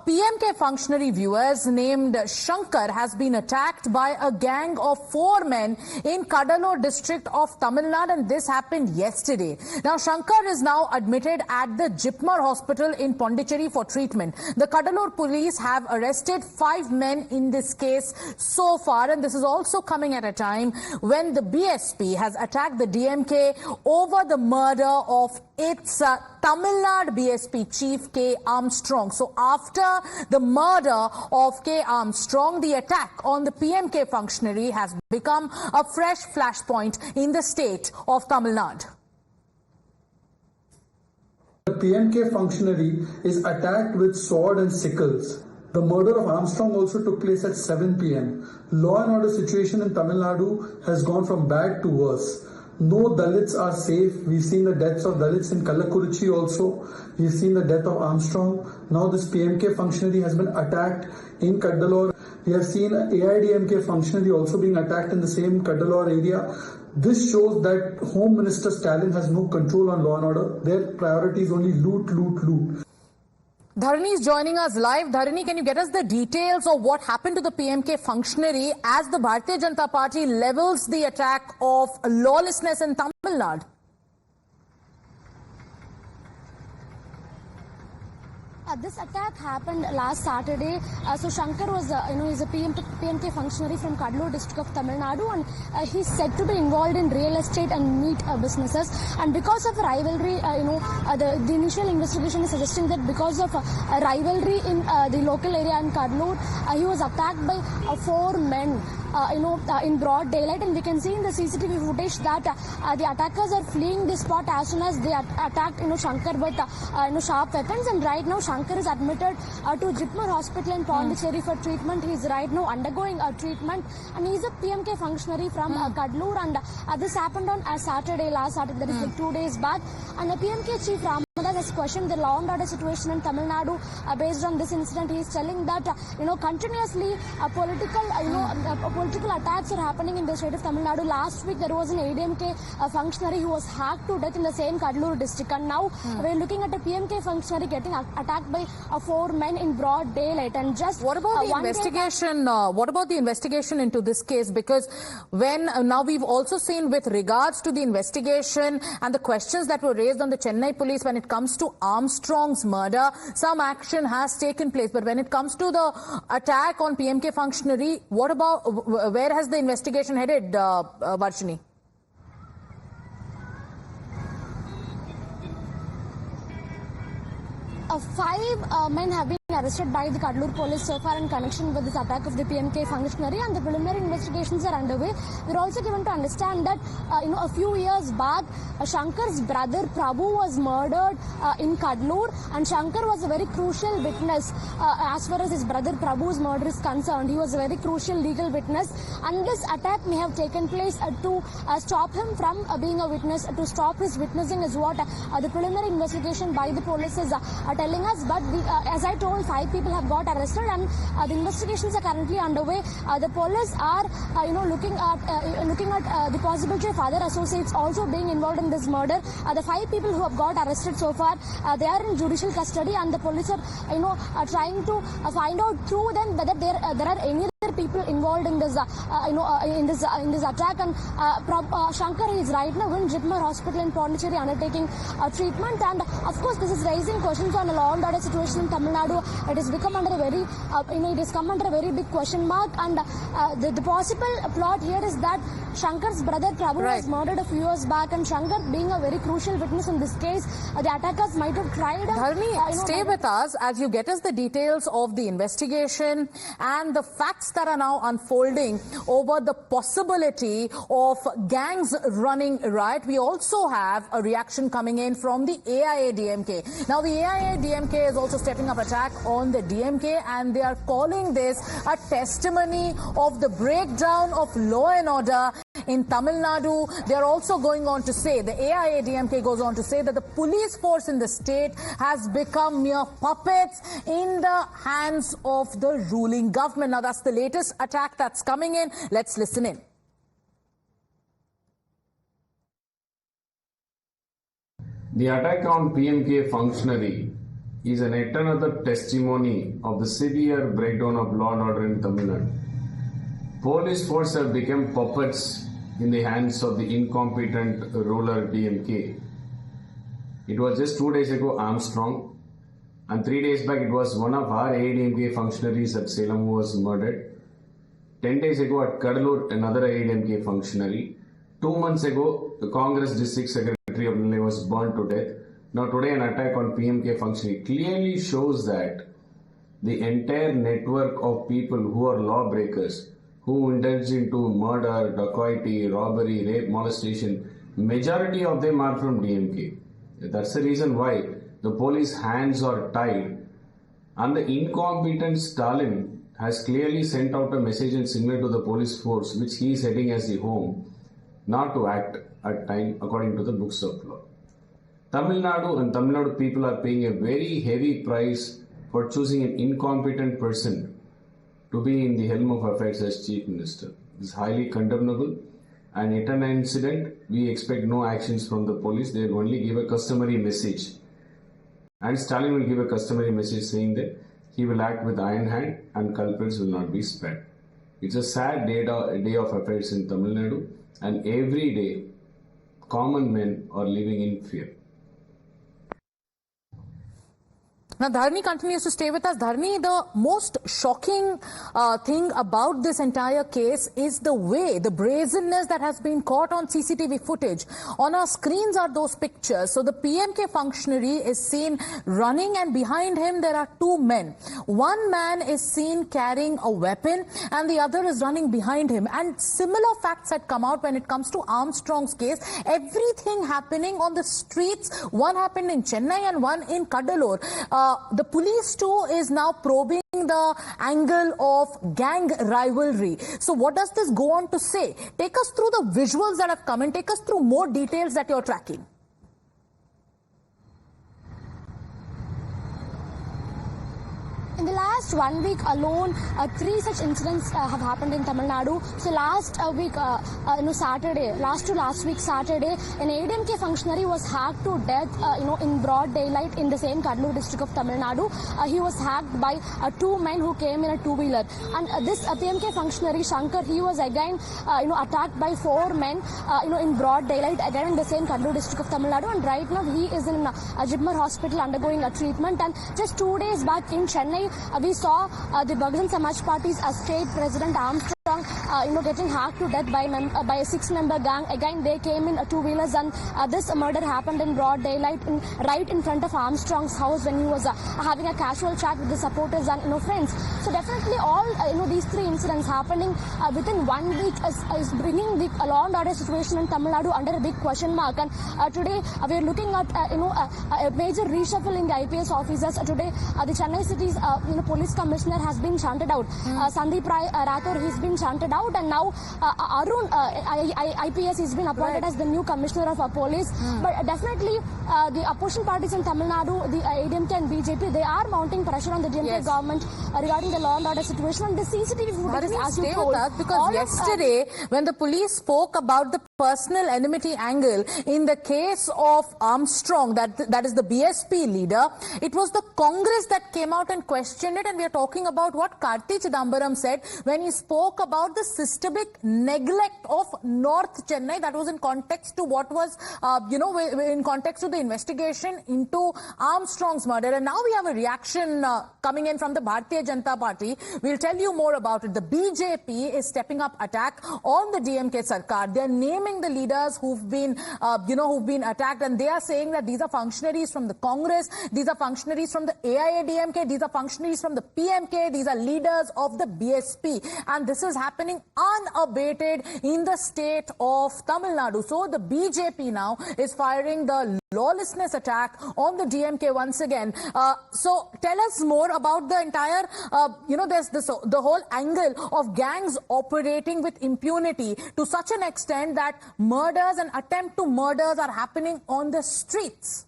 PMK functionary viewers named Shankar has been attacked by a gang of 4 men in Cuddalore district of Tamil Nadu, and this happened yesterday. Now, Shankar is now admitted at the Jipmar hospital in Pondicherry for treatment. The Cuddalore police have arrested 5 men in this case so far, and this is also coming at a time when the BSP has attacked the DMK over the murder of its Tamil Nadu BSP chief K. Armstrong. So after the murder of K. Armstrong, the attack on the PMK functionary has become a fresh flashpoint in the state of Tamil Nadu. The PMK functionary is attacked with sword and sickles. The murder of Armstrong also took place at 7 p.m. Law and order situation in Tamil Nadu has gone from bad to worse. No Dalits are safe. We've seen the deaths of Dalits in Kallakurichi also. We've seen the death of Armstrong. Now this PMK functionary has been attacked in Cuddalore. We have seen AIADMK functionary also being attacked in the same Cuddalore area. This shows that Home Minister Stalin has no control on law and order. Their priority is only loot, loot, loot. Dharani is joining us live. Dharani, can you get us the details of what happened to the PMK functionary as the Bharatiya Janata Party levels the attack of lawlessness in Tamil Nadu? This attack happened last Saturday. So Shankar was, he's a PMK functionary from Cuddalore district of Tamil Nadu, and he's said to be involved in real estate and meat businesses. And because of rivalry, the initial investigation is suggesting that because of a rivalry in the local area in Cuddalore, he was attacked by 4 men. In broad daylight, and we can see in the CCTV footage that the attackers are fleeing the spot as soon as they attacked Shankar with sharp weapons. And right now Shankar is admitted to Jipmar hospital in Pondicherry for treatment. He is right now undergoing treatment, and he is a PMK functionary from Cuddalore, and this happened on last Saturday, that is like 2 days back. And the PMK chief has questioned the law and order situation in Tamil Nadu based on this incident. He is telling that continuously political attacks are happening in the state of Tamil Nadu. Last week there was an AIADMK functionary who was hacked to death in the same Cuddalore district, and now we are looking at a PMK functionary getting attacked by 4 men in broad daylight. And just what about the investigation? What about the investigation into this case? Because when now we've also seen with regards to the investigation and the questions that were raised on the Chennai police when it comes to Armstrong's murder, some action has taken place. But when it comes to the attack on PMK functionary, what about, where has the investigation headed, Varshini? 5 men have been arrested by the Cuddalore police so far in connection with this attack of the PMK functionary, and the preliminary investigations are underway. We're also given to understand that a few years back Shankar's brother Prabhu was murdered in Cuddalore, and Shankar was a very crucial witness as far as his brother Prabhu's murder is concerned. He was a very crucial legal witness, and this attack may have taken place to stop him from being a witness, to stop his witnessing is what the preliminary investigation by the police is telling us. But as I told, 5 people have got arrested, and the investigations are currently underway. The police are looking at the possibility of other associates also being involved in this murder. The 5 people who have got arrested so far, they are in judicial custody, and the police are trying to find out through them whether there are any other people involved in this in this attack. And Shankar is right now in Jipmar hospital in Pondicherry undertaking treatment, and of course this is raising questions on the law and order situation in Tamil Nadu. It has become under a very it has come under a very big question mark, and the possible plot here is that Shankar's brother Prabhu was murdered a few years back, and Shankar being a very crucial witness in this case, the attackers might have tried. Dharani, stay with us as you get us the details of the investigation and the facts that are now unfolding over the possibility of gangs running riot. We also have a reaction coming in from the AIADMK. Now, the AIADMK is also stepping up attack on the DMK, and they are calling this a testimony of the breakdown of law and order in Tamil Nadu. They are also going on to say, the AIADMK goes on to say that the police force in the state has become mere puppets in the hands of the ruling government. Now, that's the latest attack that's coming in. Let's listen in. The attack on PMK functionary is an yet another testimony of the severe breakdown of law and order in Tamil Nadu. Police force have become puppets in the hands of the incompetent ruler DMK. It was just 2 days ago Armstrong, and 3 days back it was one of our AIADMK functionaries at Salem who was murdered. 10 days ago at Cuddalore, another AIADMK functionary. 2 months ago, the Congress District Secretary of Nadu was burned to death. Now today an attack on PMK functionary clearly shows that the entire network of people who are lawbreakers, who indulge into murder, dacoity, robbery, rape, molestation, majority of them are from DMK. That's the reason why the police hands are tied, and the incompetent Stalin has clearly sent out a message and signal to the police force, which he is heading as the home, not to act at time according to the books of law. Tamil Nadu and Tamil Nadu people are paying a very heavy price for choosing an incompetent person to be in the helm of affairs as Chief Minister. This is highly condemnable, and yet an incident, we expect no actions from the police. They will only give a customary message. And Stalin will give a customary message saying that he will act with iron hand and culprits will not be spared. It's a sad day of affairs in Tamil Nadu, and every day common men are living in fear. Now, Dharni continues to stay with us. Dharni, the most shocking thing about this entire case is the way, the brazenness that has been caught on CCTV footage. On our screens are those pictures. So the PMK functionary is seen running, and behind him there are two men. One man is seen carrying a weapon and the other is running behind him. And similar facts had come out when it comes to Armstrong's case. Everything happening on the streets. One happened in Chennai and one in Cuddalore. The police too is now probing the angle of gang rivalry. So what does this go on to say? Take us through the visuals that have come and take us through more details that you're tracking. In the last 1 week alone, 3 such incidents have happened in Tamil Nadu. So last week, last week Saturday, an AIADMK functionary was hacked to death, in broad daylight in the same Cuddalore district of Tamil Nadu. He was hacked by 2 men who came in a two-wheeler. And this PMK functionary, Shankar, he was again, attacked by 4 men, in broad daylight, again in the same Cuddalore district of Tamil Nadu. And right now he is in Jibmar hospital undergoing a treatment. And just 2 days back in Chennai, we saw the Bahjan Samaj Party's state president Armstrong, getting hacked to death by a 6-member gang. Again, they came in two-wheelers, and this murder happened in broad daylight, right in front of Armstrong's house when he was having a casual chat with the supporters and friends. So definitely all these 3 incidents happening within 1 week is bringing the law and order situation in Tamil Nadu under a big question mark. And today we are looking at a major reshuffle in the IPS officers. Today the Chennai city's police commissioner has been shunted out. Sandeep Rathore, he's been shunted out, and now Arun IPS has been appointed as the new commissioner of police. But definitely the opposition parties in Tamil Nadu, the AIADMK and BJP, they are mounting pressure on the DMK government regarding the law and order situation. And the CCTV footage, as you told, because yesterday when the police spoke about the personal enmity angle in the case of Armstrong, that is the BSP leader, it was the Congress that came out and questioned it. And we are talking about what Karti Chidambaram said when he spoke about the systemic neglect of North Chennai. That was in context to what was, in context to the investigation into Armstrong's murder. And now we have a reaction coming in from the Bharatiya Janata Party. We'll tell you more about it. The BJP is stepping up attack on the DMK Sarkar. They're naming the leaders who've been attacked, and they are saying that these are functionaries from the Congress, these are functionaries from the AIADMK, these are functionaries from the PMK, these are leaders of the BSP. And this is happening unabated in the state of Tamil Nadu. So the BJP now is firing the lawlessness attack on the DMK once again. So tell us more about the entire, there's the whole angle of gangs operating with impunity to such an extent that murders and attempt to murders are happening on the streets.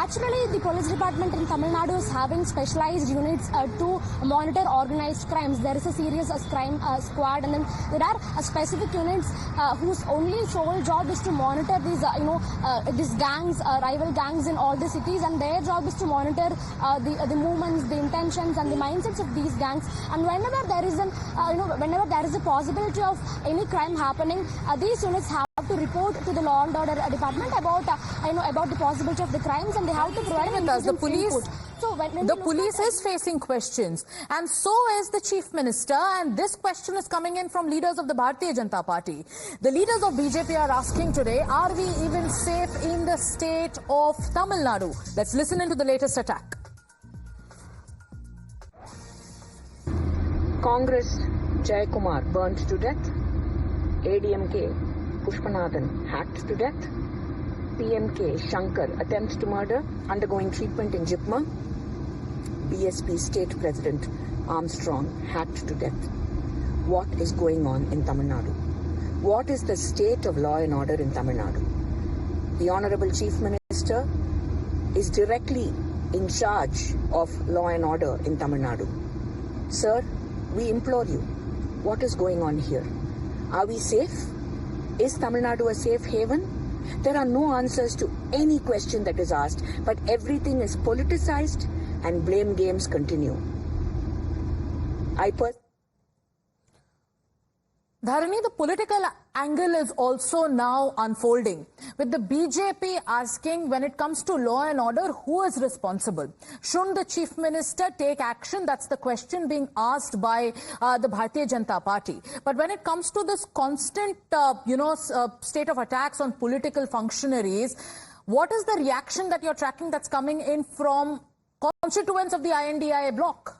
naturally, the police department in Tamil Nadu is having specialized units to monitor organized crimes. There is a serious crime squad, and then there are specific units whose only sole job is to monitor these, these gangs, rival gangs in all the cities, and their job is to monitor the movements, the intentions, and the mindsets of these gangs. And whenever there is whenever there is a possibility of any crime happening, these units have to report to the law and order department about the possibility of the crimes, and they have to provide with us. The police, so the police is facing questions, and so is the chief minister. And this question is coming in from leaders of the Bharatiya Janata Party. The leaders of BJP are asking today, are we even safe in the state of Tamil Nadu? Let's listen into the latest attack. Congress Jayakumar burnt to death. AIADMK Pushpanathan hacked to death. PMK Shankar attempts to murder, undergoing treatment in Jipma. BSP State President Armstrong hacked to death. What is going on in Tamil Nadu? What is the state of law and order in Tamil Nadu? The Honorable Chief Minister is directly in charge of law and order in Tamil Nadu. Sir, we implore you, what is going on here? Are we safe? Is Tamil Nadu a safe haven? There are no answers to any question that is asked, but everything is politicized and blame games continue. Dharani, the political angle is also now unfolding, with the BJP asking, when it comes to law and order, who is responsible? Shouldn't the chief minister take action? That's the question being asked by the Bharatiya Janata Party. But when it comes to this constant, state of attacks on political functionaries, what is the reaction that you're tracking that's coming in from constituents of the INDIA bloc?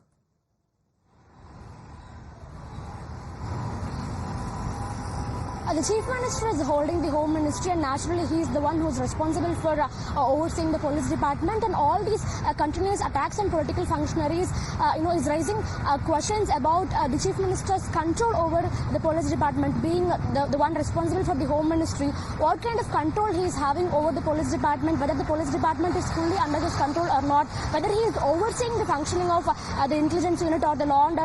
The Chief Minister is holding the Home Ministry, and naturally he is the one who is responsible for overseeing the police department, and all these continuous attacks on political functionaries is raising questions about the Chief Minister's control over the police department, being the one responsible for the Home Ministry. What kind of control he is having over the police department, whether the police department is fully under his control or not, whether he is overseeing the functioning of the intelligence unit or the law and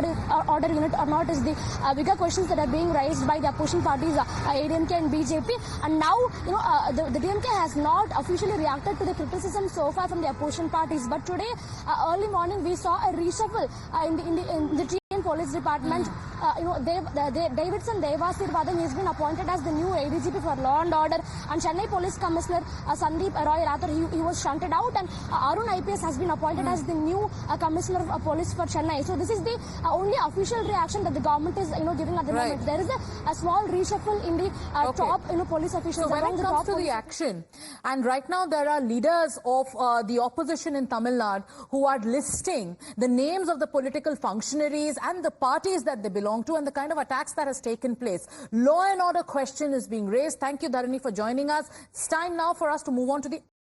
order unit or not, is the bigger questions that are being raised by the opposition parties, AIADMK and BJP. And now, the DMK has not officially reacted to the criticism so far from the opposition parties. But today, early morning, we saw a reshuffle in the police department. Davidson Devasirvadan has been appointed as the new ADGP for law and order, and Chennai Police Commissioner Sandeep Roy Rathore, he was shunted out, and Arun IPS has been appointed as the new Commissioner of Police for Chennai. So this is the only official reaction that the government is giving at the moment. There is a small reshuffle in the top police officials. So when it comes to the action, and right now there are leaders of the opposition in Tamil Nadu who are listing the names of the political functionaries and the parties that they belong to, and the kind of attacks that has taken place. Law and order question is being raised. Thank you, Dharani, for joining us. It's time now for us to move on to the